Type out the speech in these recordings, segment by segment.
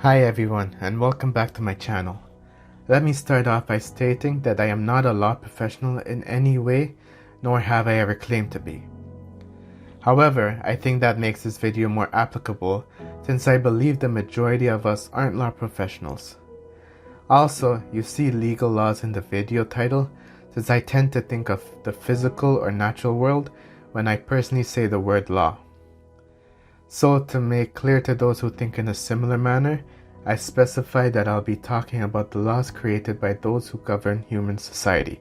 Hi everyone, and welcome back to my channel. Let me start off by stating that I am not a law professional in any way, nor have I ever claimed to be. However, I think that makes this video more applicable since I believe the majority of us aren't law professionals. Also, you see legal laws in the video title since I tend to think of the physical or natural world when I personally say the word law. So to make clear to those who think in a similar manner, I specify that I'll be talking about the laws created by those who govern human society.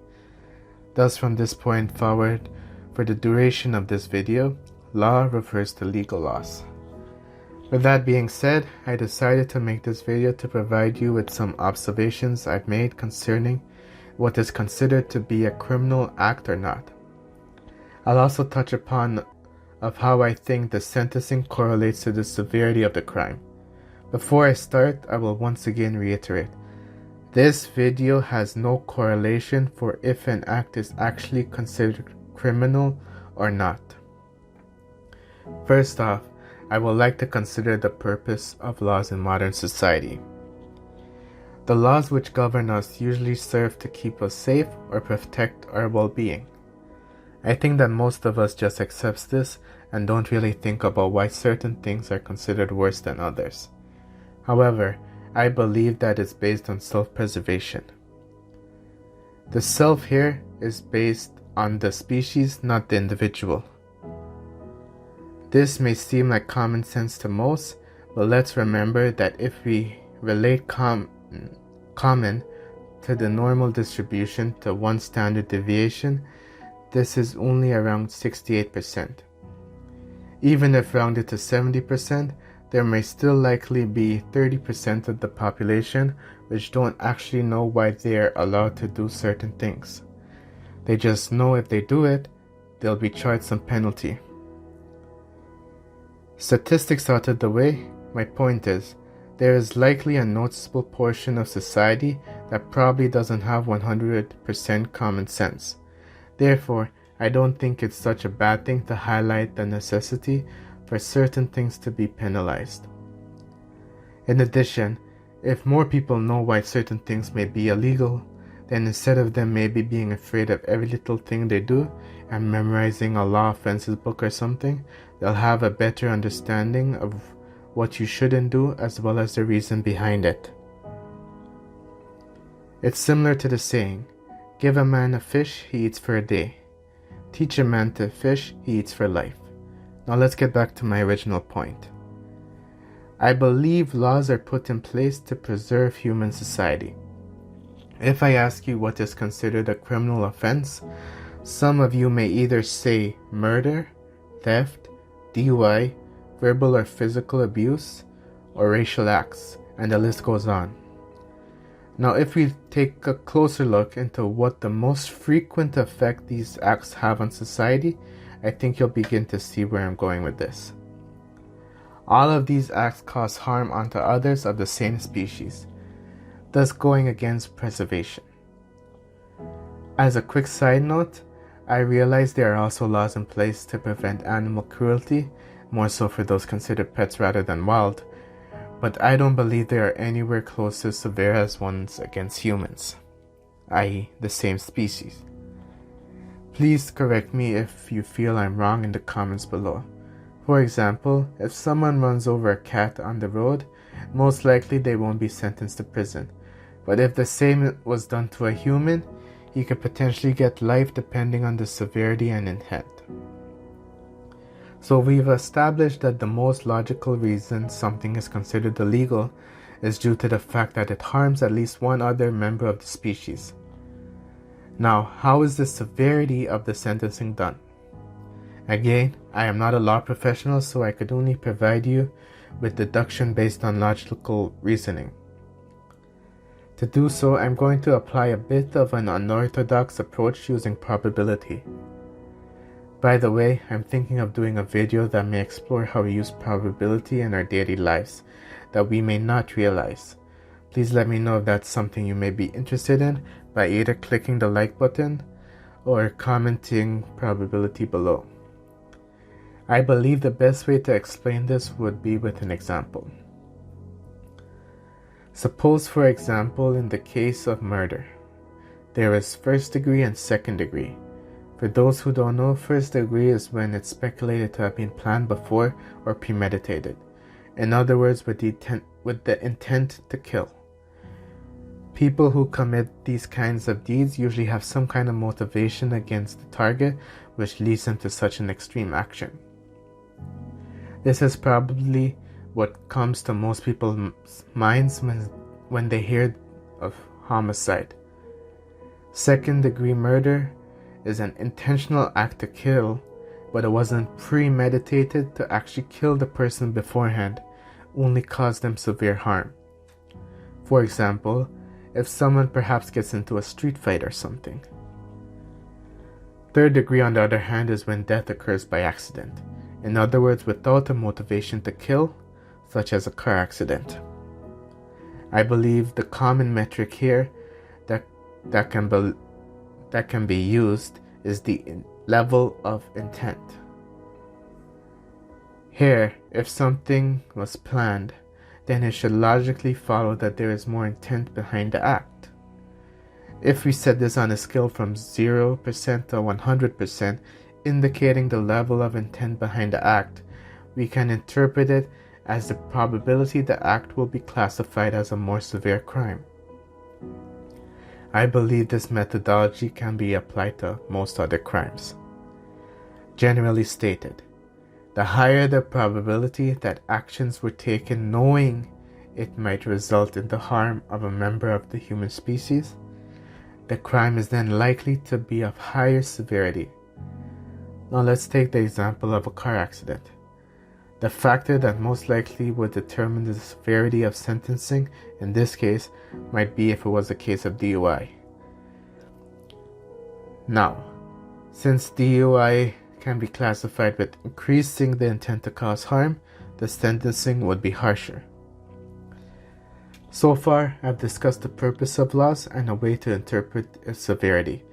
Thus from this point forward, for the duration of this video, law refers to legal laws. With that being said, I decided to make this video to provide you with some observations I've made concerning what is considered to be a criminal act or not. I'll also touch upon of how I think the sentencing correlates to the severity of the crime. Before I start, I will once again reiterate, this video has no correlation for if an act is actually considered criminal or not. First off, I would like to consider the purpose of laws in modern society. The laws which govern us usually serve to keep us safe or protect our well-being. I think that most of us just accepts this and don't really think about why certain things are considered worse than others. However, I believe that it's based on self-preservation. The self here is based on the species, not the individual. This may seem like common sense to most, but let's remember that if we relate common to the normal distribution to one standard deviation, this is only around 68%. Even if rounded to 70%, there may still likely be 30% of the population which don't actually know why they are allowed to do certain things. They just know if they do it, they'll be charged some penalty. Statistics out of the way, my point is, there is likely a noticeable portion of society that probably doesn't have 100% common sense. Therefore, I don't think it's such a bad thing to highlight the necessity for certain things to be penalized. In addition, if more people know why certain things may be illegal, then instead of them maybe being afraid of every little thing they do and memorizing a law offenses book or something, they'll have a better understanding of what you shouldn't do as well as the reason behind it. It's similar to the saying, give a man a fish, he eats for a day. Teach a man to fish, he eats for life. Now let's get back to my original point. I believe laws are put in place to preserve human society. If I ask you what is considered a criminal offense, some of you may either say murder, theft, DUI, verbal or physical abuse, or racial acts, and the list goes on. Now if we take a closer look into what the most frequent effect these acts have on society, I think you'll begin to see where I'm going with this. All of these acts cause harm onto others of the same species, thus going against preservation. As a quick side note, I realize there are also laws in place to prevent animal cruelty, more so for those considered pets rather than wild, but I don't believe they are anywhere close to severe as ones against humans, i.e. the same species. Please correct me if you feel I'm wrong in the comments below. For example, if someone runs over a cat on the road, most likely they won't be sentenced to prison. But if the same was done to a human, he could potentially get life depending on the severity and intent. So we've established that the most logical reason something is considered illegal is due to the fact that it harms at least one other member of the species. Now, how is the severity of the sentencing done? Again, I am not a law professional, so I could only provide you with deduction based on logical reasoning. To do so, I'm going to apply a bit of an unorthodox approach using probability. By the way, I'm thinking of doing a video that may explore how we use probability in our daily lives that we may not realize. Please let me know if that's something you may be interested in by either clicking the like button or commenting probability below. I believe the best way to explain this would be with an example. Suppose, for example, in the case of murder, there is first degree and second degree. For those who don't know, first degree is when it's speculated to have been planned before or premeditated. In other words, with the intent to kill. People who commit these kinds of deeds usually have some kind of motivation against the target, which leads them to such an extreme action. This is probably what comes to most people's minds when they hear of homicide. Second-degree murder is an intentional act to kill, but it wasn't premeditated to actually kill the person beforehand, only cause them severe harm. For example, if someone perhaps gets into a street fight or something. Third degree, on the other hand, is when death occurs by accident. In other words, without a motivation to kill, such as a car accident. I believe the common metric here that can be used is the level of intent. Here, if something was planned, then it should logically follow that there is more intent behind the act. If we set this on a scale from 0% to 100%, indicating the level of intent behind the act, we can interpret it as the probability the act will be classified as a more severe crime. I believe this methodology can be applied to most other crimes. Generally stated, the higher the probability that actions were taken knowing it might result in the harm of a member of the human species, the crime is then likely to be of higher severity. Now let's take the example of a car accident. The factor that most likely would determine the severity of sentencing in this case might be if it was a case of DUI. Now, since DUI can be classified with increasing the intent to cause harm, the sentencing would be harsher. So far, I've discussed the purpose of laws and a way to interpret its severity.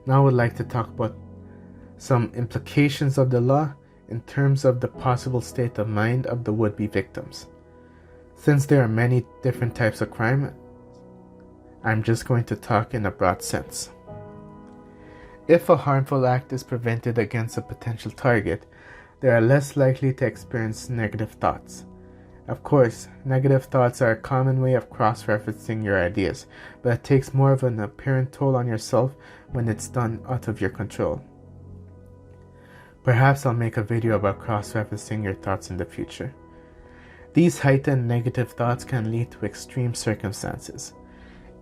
Now I would like to talk about some implications of the law in terms of the possible state of mind of the would-be victims. Since there are many different types of crime, I'm just going to talk in a broad sense. If a harmful act is prevented against a potential target, they are less likely to experience negative thoughts. Of course, negative thoughts are a common way of cross-referencing your ideas, but it takes more of an apparent toll on yourself when it's done out of your control. Perhaps I'll make a video about cross-referencing your thoughts in the future. These heightened negative thoughts can lead to extreme circumstances.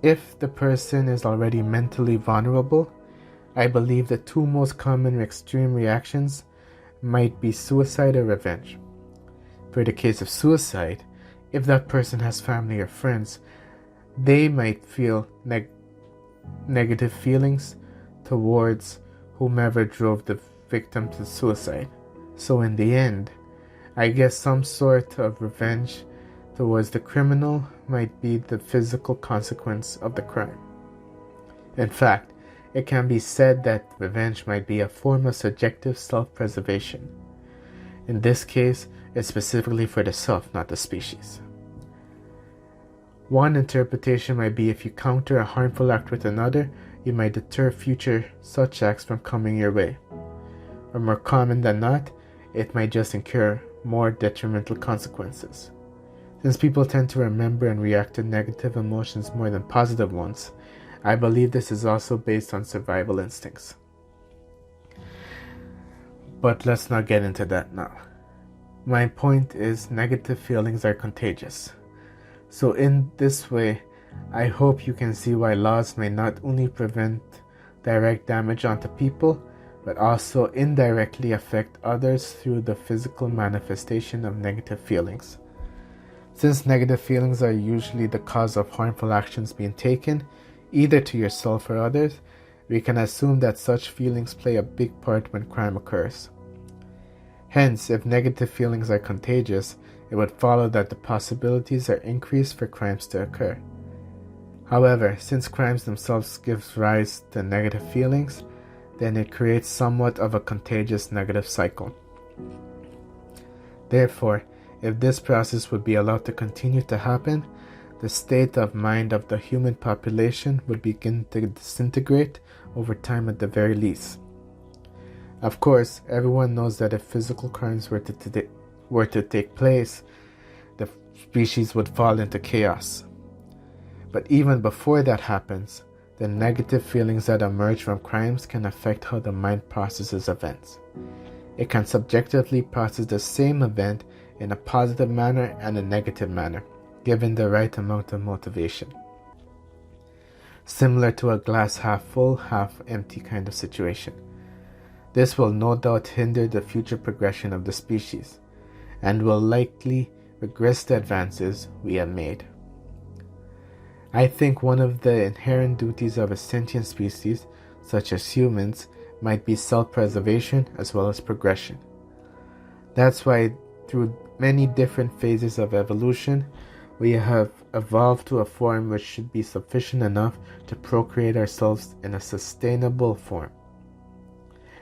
If the person is already mentally vulnerable, I believe the two most common extreme reactions might be suicide or revenge. For the case of suicide, if that person has family or friends, they might feel negative feelings towards whomever drove the victim to suicide. So in the end, I guess some sort of revenge towards the criminal might be the physical consequence of the crime. In fact, it can be said that revenge might be a form of subjective self-preservation. In this case, it's specifically for the self, not the species. One interpretation might be if you counter a harmful act with another, you might deter future such acts from coming your way. Or more common than not, it might just incur more detrimental consequences. Since people tend to remember and react to negative emotions more than positive ones, I believe this is also based on survival instincts. But let's not get into that now. My point is negative feelings are contagious. So in this way, I hope you can see why laws may not only prevent direct damage onto people, but also indirectly affect others through the physical manifestation of negative feelings. Since negative feelings are usually the cause of harmful actions being taken, either to yourself or others, we can assume that such feelings play a big part when crime occurs. Hence, if negative feelings are contagious, it would follow that the possibilities are increased for crimes to occur. However, since crimes themselves give rise to negative feelings, then it creates somewhat of a contagious negative cycle. Therefore, if this process would be allowed to continue to happen, the state of mind of the human population would begin to disintegrate over time at the very least. Of course, everyone knows that if physical crimes were to take place, the species would fall into chaos. But even before that happens, the negative feelings that emerge from crimes can affect how the mind processes events. It can subjectively process the same event in a positive manner and a negative manner, given the right amount of motivation. Similar to a glass half full, half empty kind of situation. This will no doubt hinder the future progression of the species, and will likely regress the advances we have made. I think one of the inherent duties of a sentient species, such as humans, might be self-preservation as well as progression. That's why through many different phases of evolution, we have evolved to a form which should be sufficient enough to procreate ourselves in a sustainable form.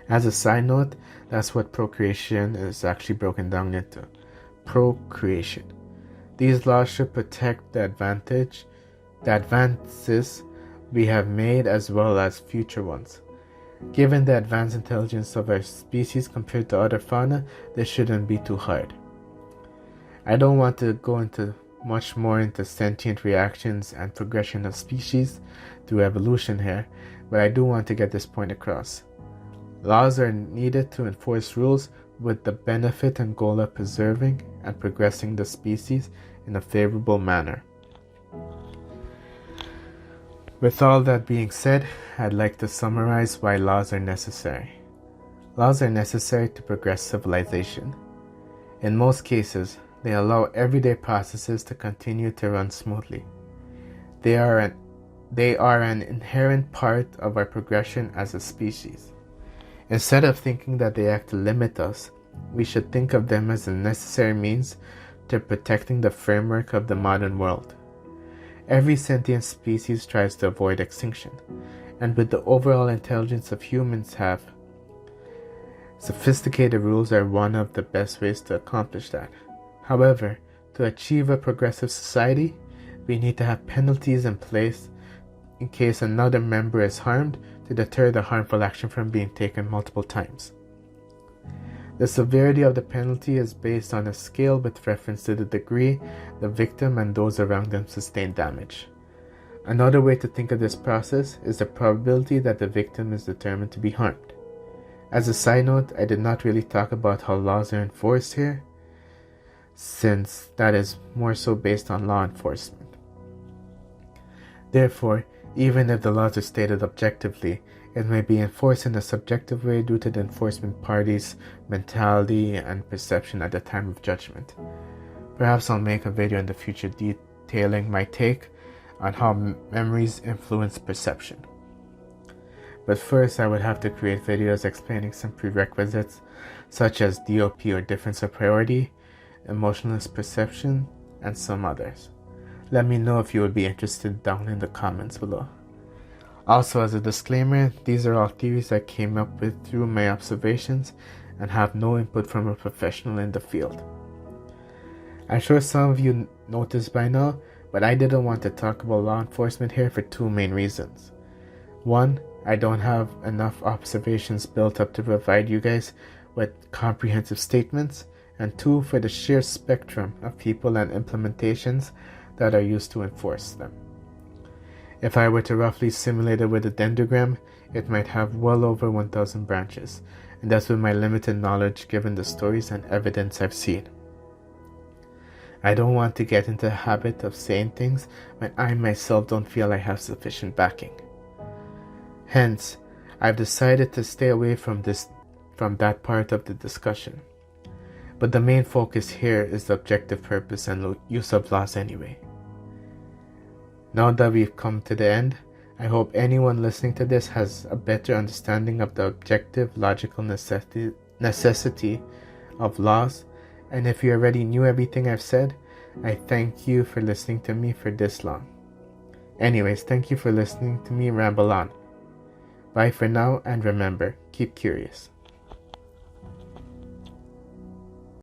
As a side note, that's what procreation is actually broken down into. Procreation. These laws should protect the advances we have made as well as future ones. Given the advanced intelligence of our species compared to other fauna, this shouldn't be too hard. I don't want to go into much more into sentient reactions and progression of species through evolution here, but I do want to get this point across. Laws are needed to enforce rules with the benefit and goal of preserving and progressing the species in a favorable manner. With all that being said, I'd like to summarize why laws are necessary. Laws are necessary to progress civilization. In most cases, they allow everyday processes to continue to run smoothly. They are an inherent part of our progression as a species. Instead of thinking that they act to limit us, we should think of them as a necessary means to protecting the framework of the modern world. Every sentient species tries to avoid extinction, and with the overall intelligence of humans have, sophisticated rules are one of the best ways to accomplish that. However, to achieve a progressive society, we need to have penalties in place in case another member is harmed to deter the harmful action from being taken multiple times. The severity of the penalty is based on a scale with reference to the degree the victim and those around them sustain damage. Another way to think of this process is the probability that the victim is determined to be harmed. As a side note, I did not really talk about how laws are enforced here, since that is more so based on law enforcement. Therefore, even if the laws are stated objectively, it may be enforced in a subjective way due to the enforcement party's mentality and perception at the time of judgment. Perhaps I'll make a video in the future detailing my take on how memories influence perception. But first, I would have to create videos explaining some prerequisites such as DOP or difference of priority, emotionless perception, and some others. Let me know if you would be interested down in the comments below. Also, as a disclaimer, these are all theories I came up with through my observations and have no input from a professional in the field. I'm sure some of you noticed by now, but I didn't want to talk about law enforcement here for two main reasons. One, I don't have enough observations built up to provide you guys with comprehensive statements, and two, for the sheer spectrum of people and implementations that are used to enforce them. If I were to roughly simulate it with a dendrogram, it might have well over 1,000 branches, and that's with my limited knowledge given the stories and evidence I've seen. I don't want to get into the habit of saying things when I myself don't feel I have sufficient backing. Hence, I've decided to stay away from that part of the discussion. But the main focus here is the objective purpose and use of laws anyway. Now that we've come to the end, I hope anyone listening to this has a better understanding of the objective, logical necessity of laws, and if you already knew everything I've said, I thank you for listening to me for this long. Anyways, thank you for listening to me ramble on. Bye for now, and remember, keep curious.